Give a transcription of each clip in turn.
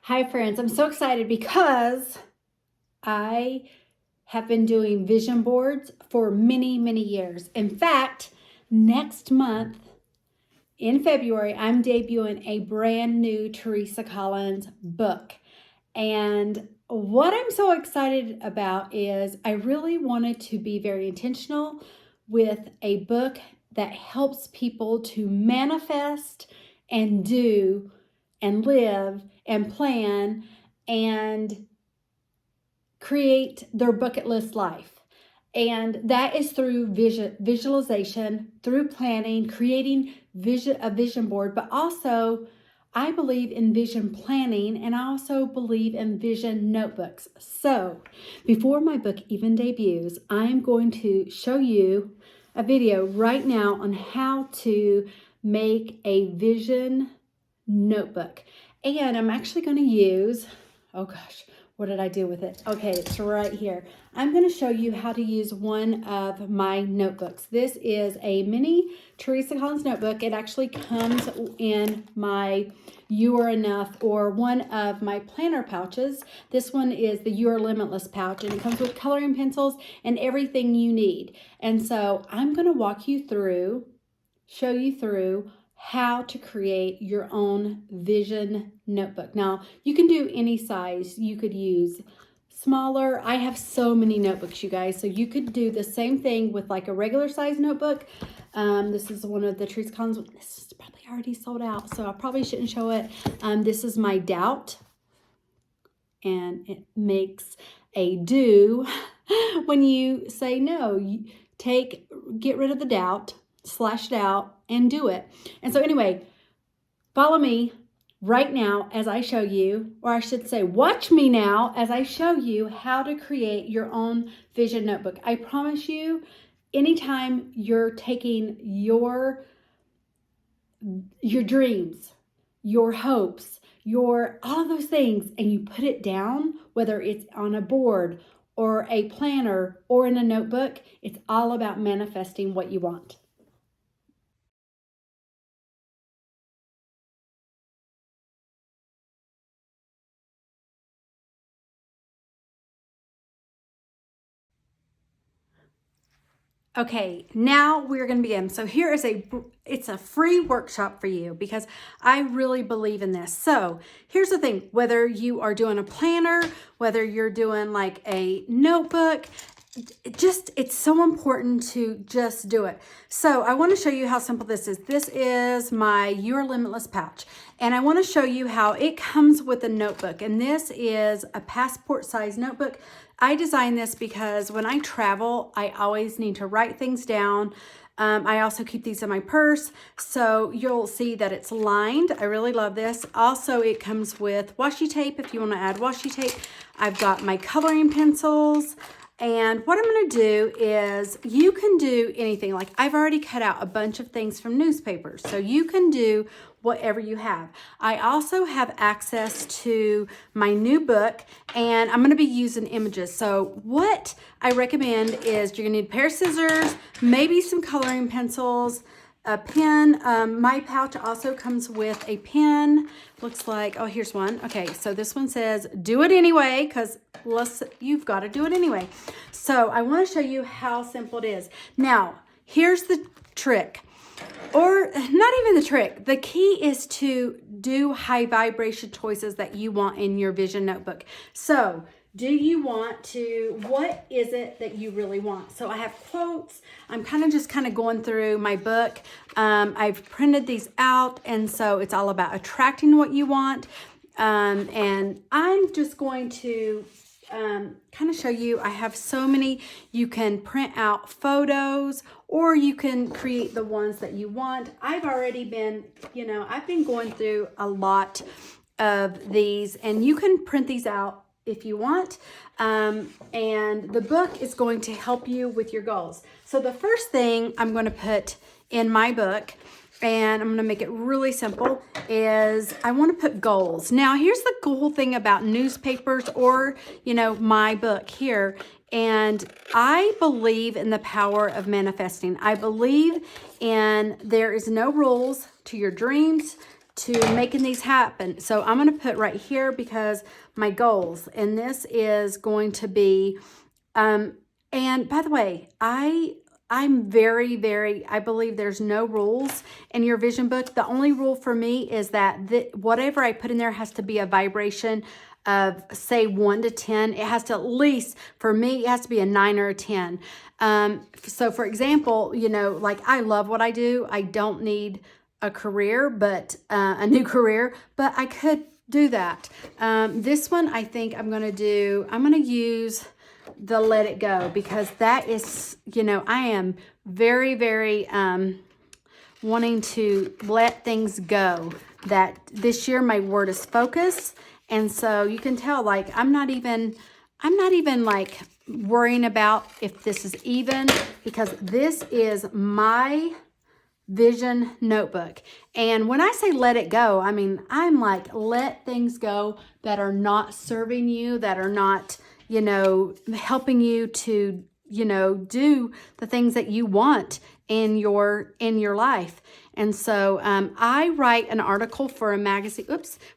Hi friends, I'm so excited because I have been doing vision boards for many years. In fact, next month in February, I'm debuting a brand new Teresa Collins book. And what I'm so excited about is I really wanted to be very intentional with a book that helps people to manifest and do and live and plan and create their bucket list life. And that is through visualization, through planning, creating a vision board, but also I believe in vision planning, and I also believe in vision notebooks. So before my book even debuts, I'm going to show you a video right now on how to make a vision notebook. And I'm actually going to use, oh gosh, what did I do with it? Okay, it's right here. I'm going to show you how to use one of my notebooks. This is a mini Teresa Collins notebook. It actually comes in my You Are Enough or one of my planner pouches. This one is the You Are Limitless pouch, and it comes with coloring pencils and everything you need. And so I'm going to walk you through, show you through how to create your own vision notebook. Now, you can do any size. You could use smaller. I have so many notebooks, you guys, so you could do the same thing with like a regular size notebook. This is one of the Teresa Collins. This is probably already sold out, so I probably shouldn't show it. This is my doubt, and it makes a do when you say no. You get rid of the doubt, slash doubt, and do it. And so anyway, follow me right now as I show you, or I should say watch me now as I show you how to create your own vision notebook. I promise you, anytime you're taking your dreams, your hopes, all of those things, and you put it down, whether it's on a board or a planner or in a notebook, it's all about manifesting what you want. Okay, now we're going to begin. So here is it's a free workshop for you because I really believe in this. So here's the thing, whether you are doing a planner, whether you're doing like a notebook, it's so important to just do it. So I want to show you how simple this is. This is my Your Limitless pouch, and I want to show you how it comes with a notebook, and this is a passport size notebook. I designed this because when I travel, I always need to write things down. I also keep these in my purse, so you'll see that it's lined. I really love this. Also, it comes with washi tape if you want to add washi tape. I've got my coloring pencils. And what I'm going to do is, you can do anything. Like, I've already cut out a bunch of things from newspapers, so you can do whatever you have. I also have access to my new book, and I'm going to be using images. So what I recommend is you're going to need a pair of scissors, maybe some coloring pencils, a pen. My pouch also comes with a pen. Looks like, oh, here's one. Okay, so this one says, do it anyway, because you've got to do it anyway. So I want to show you how simple it is. Now, here's the trick, or not even the trick. The key is to do high vibration choices that you want in your vision notebook. So do you want to, what is it that you really want? So I have quotes. I'm just going through my book. I've printed these out, and so it's all about attracting what you want. And I'm just going to show you. I have so many. You can print out photos, or you can create the ones that you want. I've already been, I've been going through a lot of these, and you can print these out if you want. And the book is going to help you with your goals. So the first thing I'm going to put in my book, and I'm going to make it really simple, is I want to put goals. Now, here's the cool thing about newspapers or, my book here. And I believe in the power of manifesting. I believe in there is no rules to your dreams, to making these happen. So I'm going to put right here because my goals, and this is going to be, and by the way, I'm very, very, I believe there's no rules in your vision book. The only rule for me is that whatever I put in there has to be a vibration of, say, 1 to 10. It has to at least, for me, it has to be a 9 or a 10. So for example, you know, like I love what I do. I don't need a career, but a new career, but I could do that. This one, I think I'm going to use the Let It Go, because that is, you know, I am very, very wanting to let things go. That this year my word is focus. And so you can tell, like, I'm not even like worrying about if this is even, because this is my vision notebook. And when I say let it go, I mean, I'm like, let things go that are not serving you, that are not, you know, helping you to, you know, do the things that you want in your life. And so I write an article for a magazine,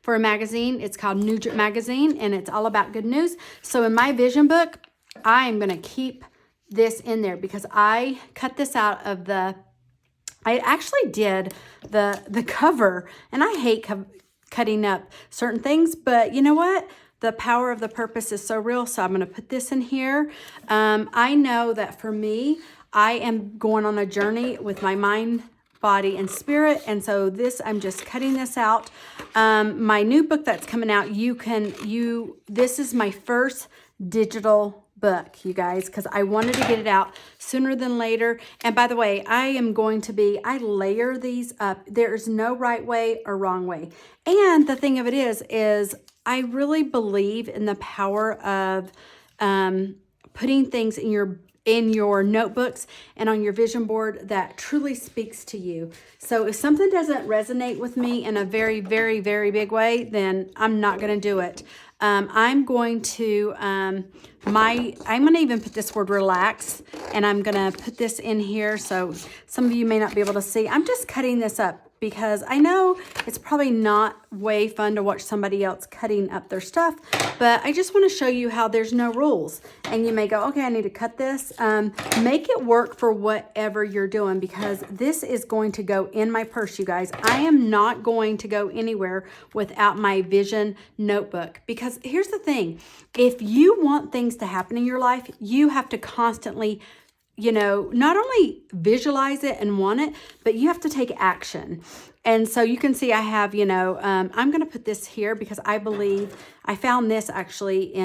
for a magazine. It's called New Magazine, and it's all about good news. So in my vision book, I am going to keep this in there because I cut this out of I actually did the cover, and I hate cutting up certain things, but you know what? The power of the purpose is so real, so I'm going to put this in here. I know that for me, I am going on a journey with my mind, body, and spirit, and so I'm just cutting this out. My new book that's coming out, this is my first digital book, you guys, because I wanted to get it out sooner than later. And by the way, I layer these up. There's no right way or wrong way. And the thing of it is I really believe in the power of putting things in your notebooks and on your vision board that truly speaks to you. So if something doesn't resonate with me in a very, very, very big way, then I'm not going to do it. I'm going to even put this word relax, and I'm going to put this in here. So some of you may not be able to see. I'm just cutting this up because I know it's probably not way fun to watch somebody else cutting up their stuff, but I just want to show you how there's no rules. And you may go, okay, I need to cut this. Make it work for whatever you're doing, because this is going to go in my purse, you guys. I am not going to go anywhere without my vision notebook, because here's the thing. If you want things to happen in your life, you have to constantly, you know, not only visualize it and want it, but you have to take action. And so you can see I have, you know, I'm going to put this here because I believe I found this actually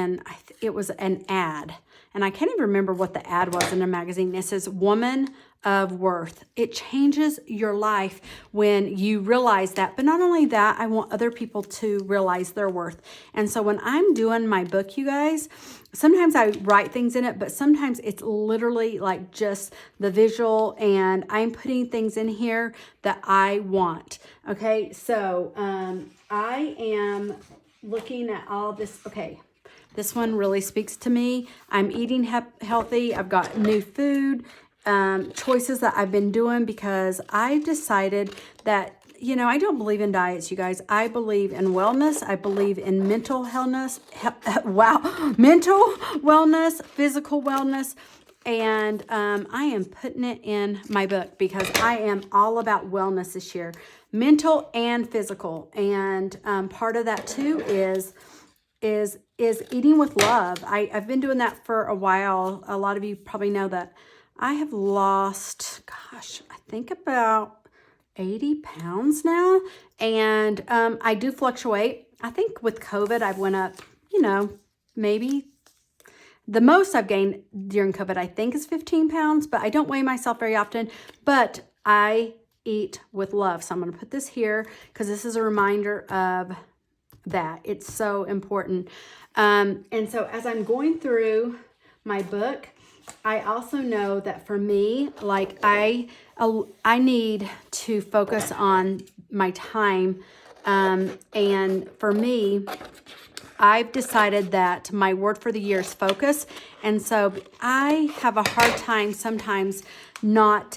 it was an ad. And I can't even remember what the ad was in a magazine. It says Woman of Worth. It changes your life when you realize that. But not only that, I want other people to realize their worth. And so when I'm doing my book, you guys, sometimes I write things in it, but sometimes it's literally like just the visual, and I'm putting things in here that I want. Okay, so I am looking at all this. Okay, this one really speaks to me. I'm eating healthy. I've got new food choices that I've been doing because I've decided that, you know, I don't believe in diets, you guys. I believe in wellness. I believe in mental wellness. Mental wellness, physical wellness. And I am putting it in my book because I am all about wellness this year, mental and physical. And part of that too is eating with love. I've been doing that for a while. A lot of you probably know that I have lost, gosh, I think about 80 pounds now. And I do fluctuate. I think with COVID, I went up, you know, maybe the most I've gained during COVID, I think, is 15 pounds, but I don't weigh myself very often, but I eat with love. So I'm going to put this here because this is a reminder of that. It's so important. And so as I'm going through my book, I also know that for me, like I need to focus on my time. And for me, I've decided that my word for the year is focus. And so I have a hard time sometimes not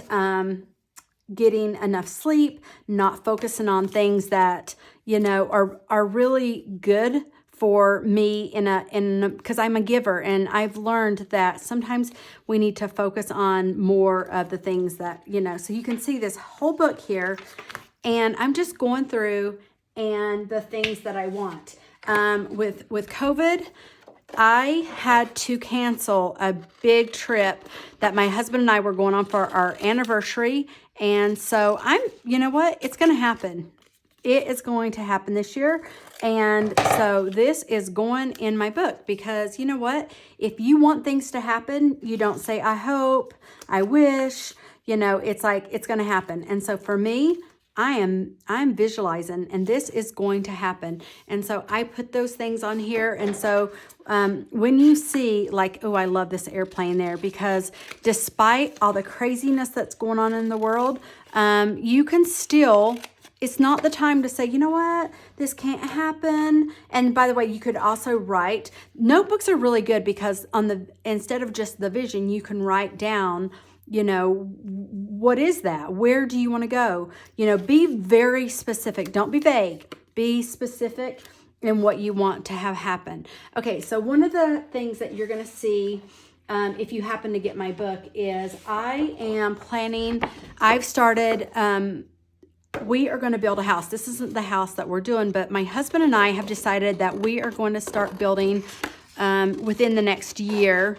getting enough sleep, not focusing on things that, you know, are really good for me because I'm a giver, and I've learned that sometimes we need to focus on more of the things that, you know. So you can see this whole book here, and I'm just going through and the things that I want. With COVID, I had to cancel a big trip that my husband and I were going on for our anniversary. And so you know what? It's going to happen. It is going to happen this year. And so this is going in my book because you know what? If you want things to happen, you don't say, I hope, I wish, you know, it's like, it's going to happen. And so for me, I'm visualizing, and this is going to happen. And so I put those things on here. And so when you see like, oh, I love this airplane there, because despite all the craziness that's going on in the world, you can still, it's not the time to say, you know what, this can't happen. And by the way, you could also write. Notebooks are really good because instead of just the vision, you can write down, you know, what is that? Where do you want to go? You know, be very specific. Don't be vague. Be specific in what you want to have happen. Okay, so one of the things that you're going to see if you happen to get my book is I am planning, I've started, we are going to build a house. This isn't the house that we're doing, but my husband and I have decided that we are going to start building within the next year.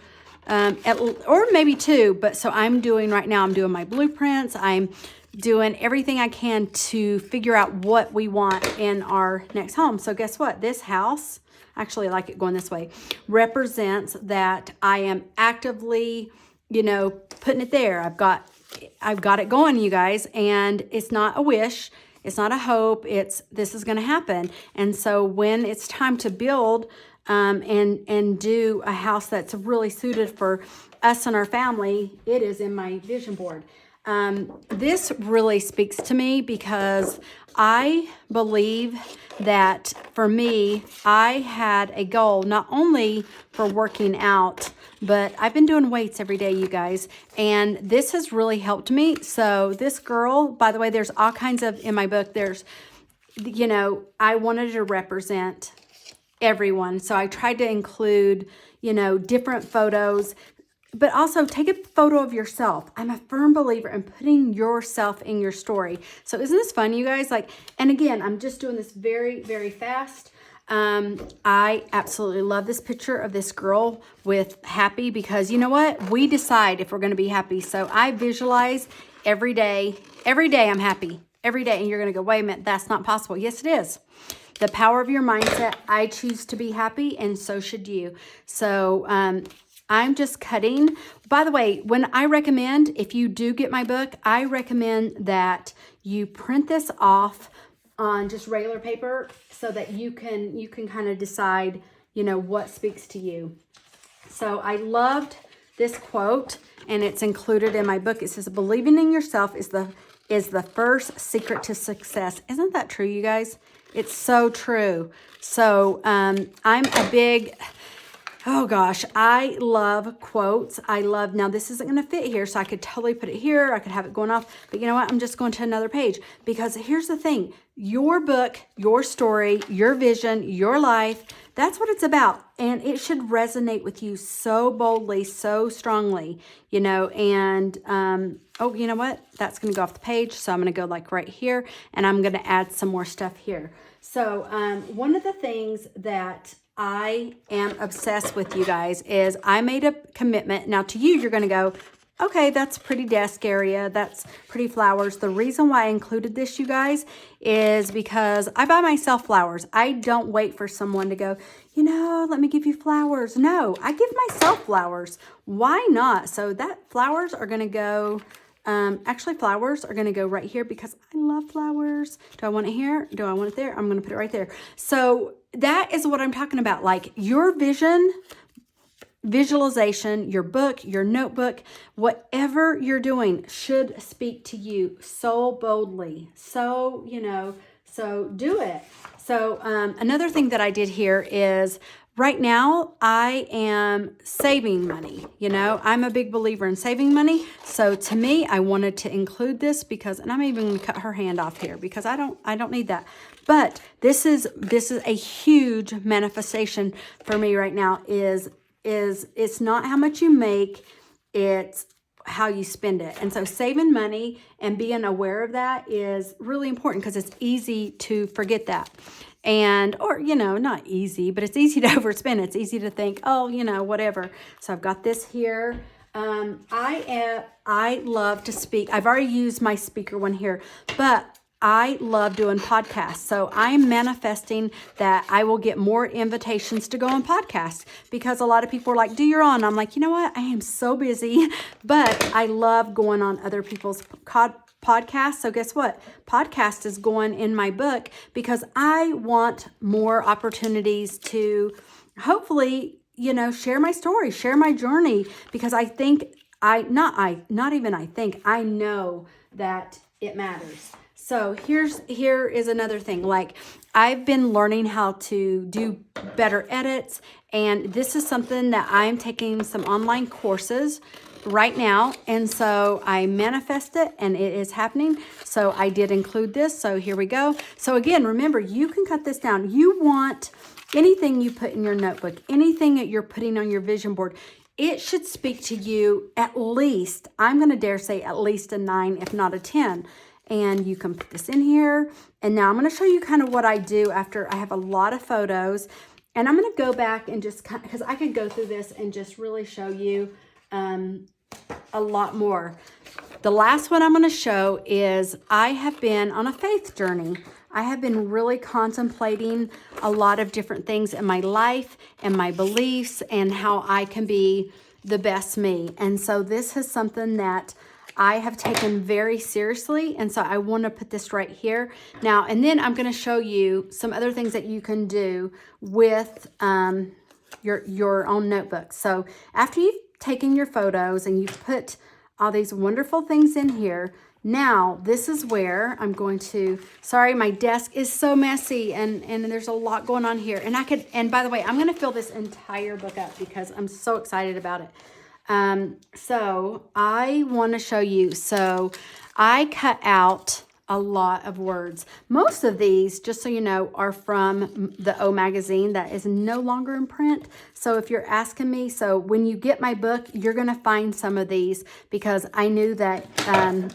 Or maybe 2, but so I'm doing my blueprints. I'm doing everything I can to figure out what we want in our next home. So guess what? This house, actually I like it going this way, represents that I am actively, you know, putting it there. I've got it going, you guys, and it's not a wish. It's not a hope. This is going to happen. And so when it's time to build, and do a house that's really suited for us and our family, it is in my vision board. This really speaks to me because I believe that for me, I had a goal not only for working out, but I've been doing weights every day, you guys, and this has really helped me. So this girl, by the way, there's all kinds of, in my book, there's, you know, I wanted to represent everyone. So I tried to include, you know, different photos, but also take a photo of yourself. I'm a firm believer in putting yourself in your story. So isn't this fun, you guys? Like, and again, I'm just doing this very, very fast. I absolutely love this picture of this girl with happy, because you know what? We decide if we're going to be happy. So I visualize every day I'm happy every day. And you're going to go, wait a minute, that's not possible. Yes, it is. The power of your mindset. I choose to be happy, and so should you. So I'm just cutting. By the way, when I recommend, if you do get my book, I recommend that you print this off on just regular paper so that you can kind of decide, you know, what speaks to you. So I loved this quote, and it's included in my book. It says, believing in yourself is the first secret to success. Isn't that true, you guys? It's so true. So I'm a big, oh gosh, I love quotes. Now this isn't going to fit here, so I could totally put it here. I could have it going off, but you know what? I'm just going to another page, because here's the thing. Your book, your story, your vision, your life, that's what it's about. And it should resonate with you so boldly, so strongly, you know, and, oh, you know what? That's going to go off the page. So I'm going to go like right here, and I'm going to add some more stuff here. So, one of the things that I am obsessed with, you guys, is I made a commitment. Now to you, you're going to go, okay, that's pretty desk area. That's pretty flowers. The reason why I included this, you guys, is because I buy myself flowers. I don't wait for someone to go, you know, let me give you flowers. No, I give myself flowers. Why not? So that flowers are going to go, actually flowers are going to go right here because I love flowers. Do I want it here? Do I want it there? I'm going to put it right there. So that is what I'm talking about. Like your vision, visualization, your book, your notebook, whatever you're doing should speak to you so boldly. So, you know, so do it. So another thing that I did here is right now I am saving money. You know, I'm a big believer in saving money. So to me, I wanted to include this because, and I'm even going to cut her hand off here because I don't need that. But this is a huge manifestation for me right now is it's not how much you make, it's how you spend it. And so saving money and being aware of that is really important because it's easy to forget that. And, or, you know, not easy, but it's easy to overspend. It's easy to think, oh, you know, whatever. So I've got this here. I love to speak. I've already used my speaker one here, but I love doing podcasts. So I'm manifesting that I will get more invitations to go on podcasts because a lot of people are like, do your own. I'm like, you know what? I am so busy, but I love going on other people's podcasts. So guess what? Podcast is going in my book because I want more opportunities to hopefully, you know, share my story, share my journey, because I think I know that it matters. So here is another thing. Like, I've been learning how to do better edits, and this is something that I'm taking some online courses right now, and so I manifest it and it is happening. So I did include this. So here we go. So again, remember, you can cut this down. You want anything you put in your notebook, anything that you're putting on your vision board, it should speak to you at least, I'm going to dare say at least a 9, if not a 10. And you can put this in here. And now I'm going to show you kind of what I do after I have a lot of photos. And I'm going to go back and just kind of, because I could go through this and just really show you a lot more. The last one I'm going to show is I have been on a faith journey. I have been really contemplating a lot of different things in my life and my beliefs and how I can be the best me. And so this is something that I have taken very seriously. And so I want to put this right here. Now, and then I'm going to show you some other things that you can do with your own notebook. So after you've taken your photos and you've put all these wonderful things in here, now this is where I'm going to, sorry, my desk is so messy and there's a lot going on here. And by the way, I'm going to fill this entire book up because I'm so excited about it. So I want to show you, so I cut out a lot of words. Most of these, just so you know, are from the O magazine that is no longer in print. So if you're asking me, so when you get my book, you're going to find some of these because I knew that,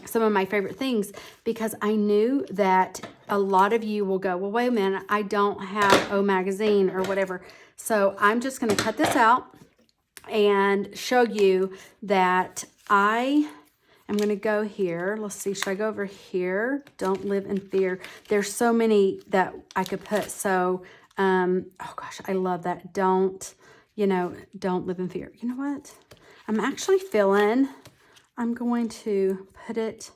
some of my favorite things, because I knew that a lot of you will go, well, wait a minute, I don't have O magazine or whatever. So I'm just going to cut this out and show you that I'm going to go here. Let's see. Should I go over here? Don't live in fear. There's so many that I could put. So, oh gosh, I love that. Don't live in fear. You know what? I'm actually I'm going to put it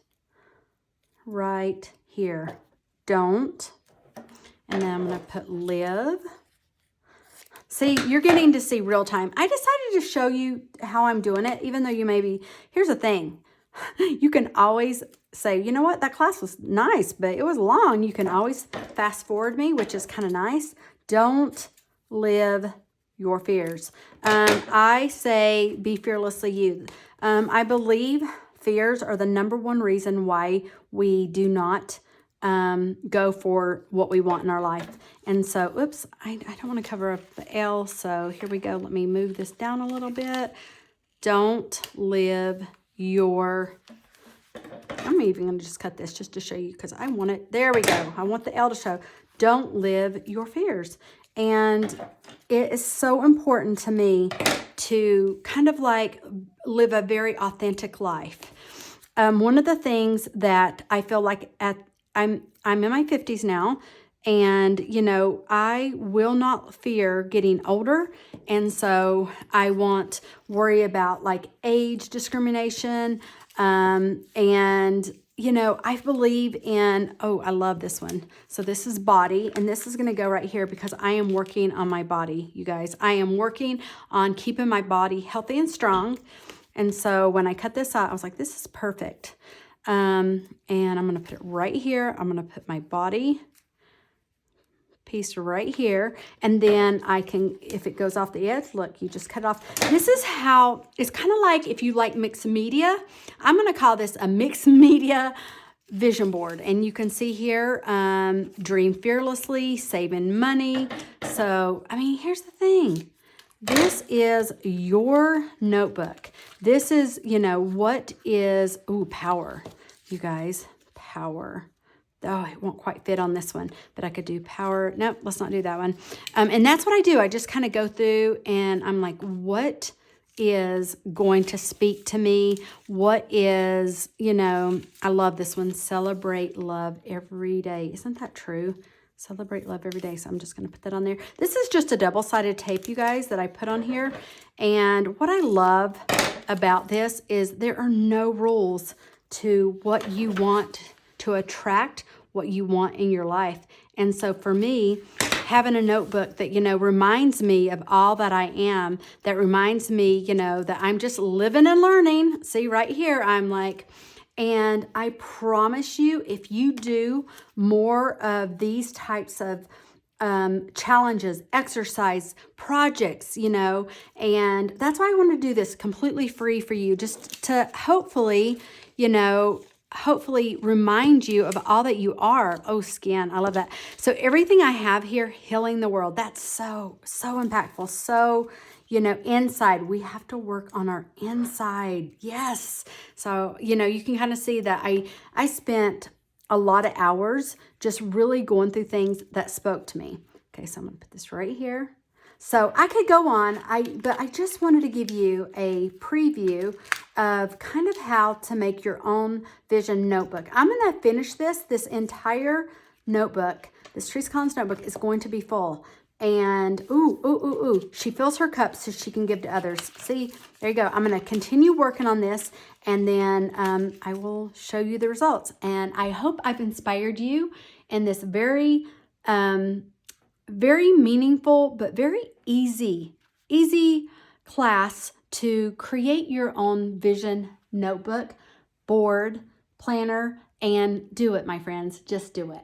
right here. Don't. And then I'm going to put live. See, you're getting to see real time. I decided to show you how I'm doing it, even though here's the thing. You can always say, you know what, that class was nice, but it was long. You can always fast forward me, which is kind of nice. Don't live your fears. I say, be fearlessly you. I believe fears are the #1 reason why we do not go for what we want in our life. And so, oops, I don't want to cover up the L. So here we go. Let me move this down a little bit. Don't live your, I'm even going to just cut this just to show you because I want it. There we go. I want the L to show. Don't live your fears. And it is so important to me to kind of like live a very authentic life. One of the things that I feel like I'm in my 50s now, and, I will not fear getting older. And so I won't worry about like age discrimination. And, I believe in, I love this one. So this is body, and this is going to go right here because I am working on my body, you guys. I am working on keeping my body healthy and strong. And so when I cut this out, I was like, this is perfect. And I'm going to put it right here. I'm going to put my body, piece right here, and then I can, if it goes off the edge, look, you just cut it off. This is how, it's kind of like if you like mixed media. I'm going to call this a mixed media vision board, and you can see here, dream fearlessly, saving money. So, I mean, here's the thing. This is your notebook. This is, you know, what is, ooh, power, you guys, power. Oh, it won't quite fit on this one, but I could do power. Nope, let's not do that one. And that's what I do. I just kind of go through and I'm like, what is going to speak to me? What is, you know, I love this one. Celebrate love every day. Isn't that true? Celebrate love every day. So I'm just going to put that on there. This is just a double-sided tape, you guys, that I put on here. And what I love about this is there are no rules to what you want to attract, what you want in your life. And so for me, having a notebook that, you know, reminds me of all that I am, that reminds me, you know, that I'm just living and learning. See right here, I'm like, and I promise you, if you do more of these types of challenges, exercise, projects, you know, and that's why I want to do this completely free for you, just to hopefully, you know, hopefully remind you of all that you are. Oh, skin, I love that. So everything I have here, healing the world, that's so impactful. So, you know, inside, we have to work on our inside. Yes. So, you know, you can kind of see that I spent a lot of hours just really going through things that spoke to me. Okay, so I'm going to put this right here. So I could go on, but I just wanted to give you a preview of kind of how to make your own vision notebook. I'm going to finish this entire notebook. This Teresa Collins notebook is going to be full. And, she fills her cup so she can give to others. See, there you go. I'm going to continue working on this, and then I will show you the results. And I hope I've inspired you in this very meaningful, but very easy class to create your own vision notebook, board, planner, and do it, my friends. Just do it.